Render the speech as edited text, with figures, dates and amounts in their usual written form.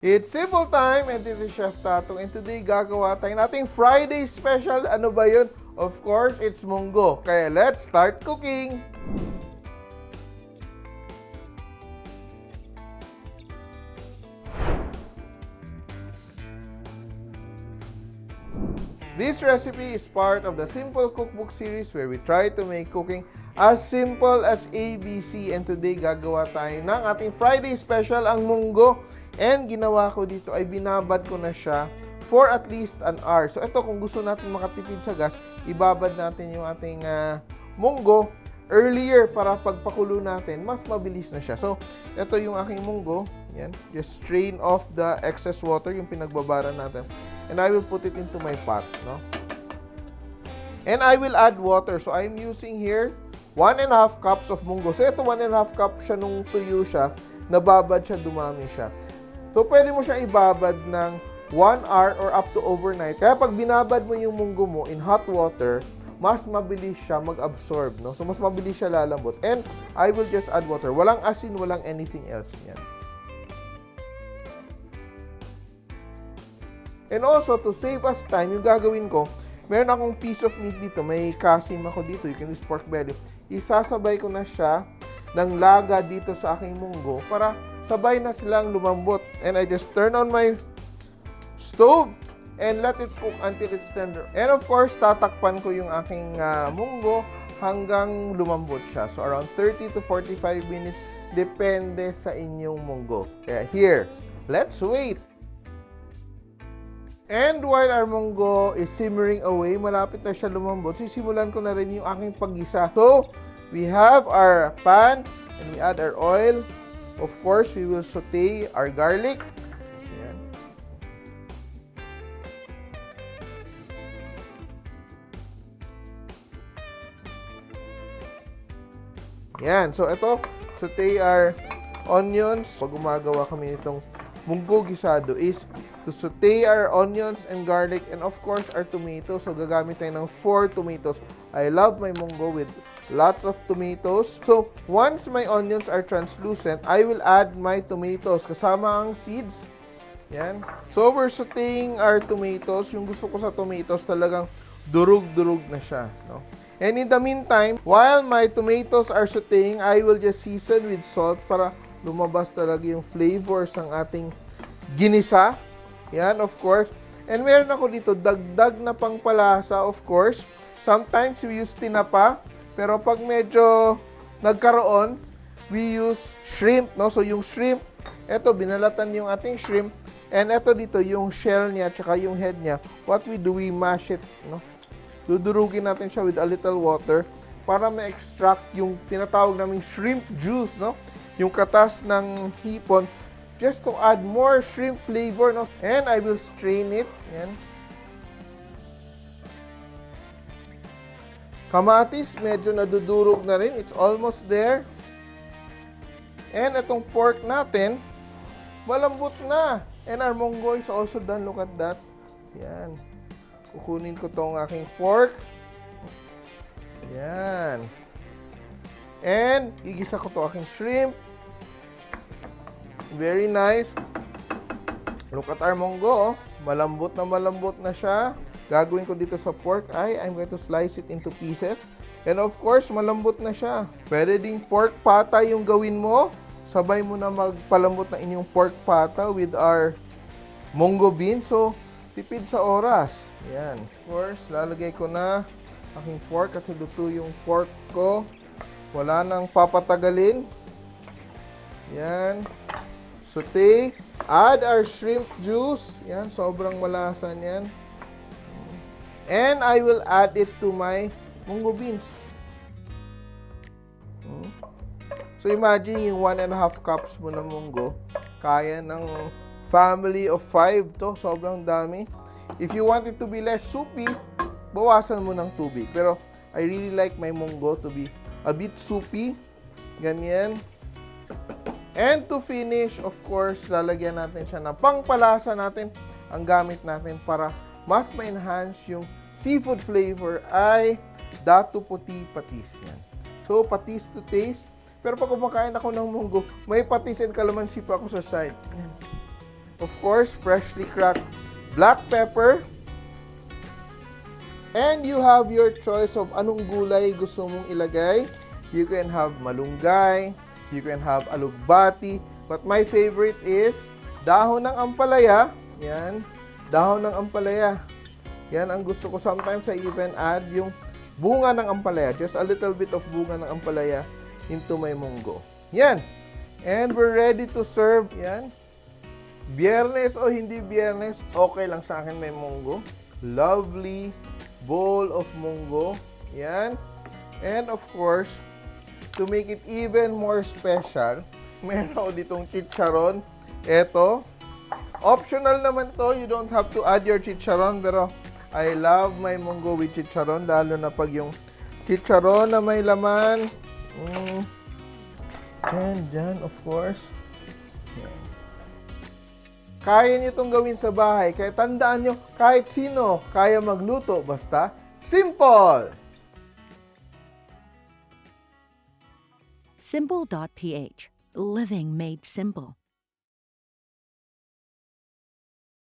It's simple time and this is Chef Tatong and today gagawa tayo nating Friday special. Ano ba yun? Of course, it's munggo. Kaya let's start cooking! This recipe is part of the Simple Cookbook series where we try to make cooking as simple as ABC. And today gagawa tayo ng ating Friday special, ang munggo. And ginawa ko dito ay binabad ko na siya for at least an hour. So ito, kung gusto natin makatipid sa gas, ibabad natin yung ating munggo earlier para pagpakulo natin, mas mabilis na siya. So ito yung aking munggo. Yan. Just strain off the excess water, yung pinagbabaran natin. And I will put it into my pot, no? And I will add water. So I'm using here 1.5 cups of munggo. So ito 1.5 cup siya nung tuyo siya, nababad siya, dumami siya. So pwede mo siya ibabad ng 1 hour or up to overnight. Kaya pag binabad mo yung munggo mo in hot water, mas mabilis siya mag-absorb, no? So mas mabilis siya lalambot. And I will just add water. Walang asin, walang anything else. Yan. And also, to save us time, yung gagawin ko, meron akong piece of meat dito. May kasim ako dito. You can use pork belly. Isasabay ko na siya ng laga dito sa aking munggo para sabay na silang lumambot. And I just turn on my stove and let it cook until it's tender. And of course, tatakpan ko yung aking munggo hanggang lumambot siya. So around 30 to 45 minutes, depende sa inyong munggo. Kaya here, let's wait. And while our munggo is simmering away, malapit na siya lumambot, sisimulan ko na rin yung aking paggisa. So, we have our pan and we add our oil. Of course, we will saute our garlic. Ayan. Yan. So, ito, saute our onions. Pag gumagawa kami nitong munggo gisado is to saute our onions and garlic and of course our tomatoes. So gagamit tayo ng 4 tomatoes. I love my munggo with lots of tomatoes. So once my onions are translucent, I will add my tomatoes kasama ang seeds. Yan. So we're sauteing our tomatoes. Yung gusto ko sa tomatoes talagang durug-durug na siya, no? And in the meantime, while my tomatoes are sauteing, I will just season with salt para lumabas talaga yung flavors ng ating ginisa. Yan, of course. And meron ako dito, dagdag na pangpalasa, of course. Sometimes we use tinapa, pero pag medyo nagkaroon, we use shrimp, no? So yung shrimp, eto, binalatan yung ating shrimp. And eto dito, yung shell niya, tsaka yung head niya. What we do, we mash it, no? Dudurugin natin siya with a little water para ma-extract yung tinatawag naming shrimp juice, no? Yung katas ng hipon, just to add more shrimp flavor, no? And I will strain it. Yan. Kamatis, medyo nadudurog na rin. It's almost there. And itong pork natin, malambot na. And our munggo is also done. Look at that. Yan. Kukunin ko tong aking pork. Yan. And igisa ko to aking shrimp. Very nice. Look at our munggo. Malambot na siya. Gagawin ko dito sa pork ay I'm going to slice it into pieces. And of course, malambot na siya. Pwede ding pork pata yung gawin mo. Sabay mo na magpalambot na inyong pork pata with our munggo bean. So, tipid sa oras. Yan. Of course, lalagay ko na aking pork kasi luto yung pork ko. Wala nang papatagalin. Yan. Saute. Add our shrimp juice. Yan, sobrang malasa niyan. And I will add it to my munggo beans. So imagine yung 1.5 cups mo ng munggo, kaya ng family of 5 to. Sobrang dami. If you want it to be less soupy, bawasan mo ng tubig. Pero I really like my munggo to be a bit soupy. Ganyan. And to finish, of course, lalagyan natin siya ng pangpalasa natin. Ang gamit natin para mas ma-enhance yung seafood flavor ay dato puti patis. Yan. So, patis to taste. Pero pag kumakain ako ng munggo, may patis and calamansi pa ako sa side. Yan. of course, freshly cracked black pepper. And you have your choice of anong gulay gusto mong ilagay. You can have malunggay, you can have alugbati, but my favorite is dahon ng ampalaya. Yan, dahon ng ampalaya. Yan ang gusto ko. Sometimes I even add yung bunga ng ampalaya, just a little bit of bunga ng ampalaya into my munggo. Yan. And we're ready to serve. Yan. Biyernes o hindi biyernes, okay lang sa akin may munggo. Lovely bowl of munggo. Yan. And of course, to make it even more special, meron ako ditong chicharon. Ito. Optional naman to. You don't have to add your chicharon, pero I love my munggo with chicharon, lalo na pag yung chicharon na may laman. And dyan, of course. Yan. Kaya nyo itong gawin sa bahay. Kaya tandaan nyo, kahit sino kaya magluto. Basta, simple! Simple.ph. Living made simple.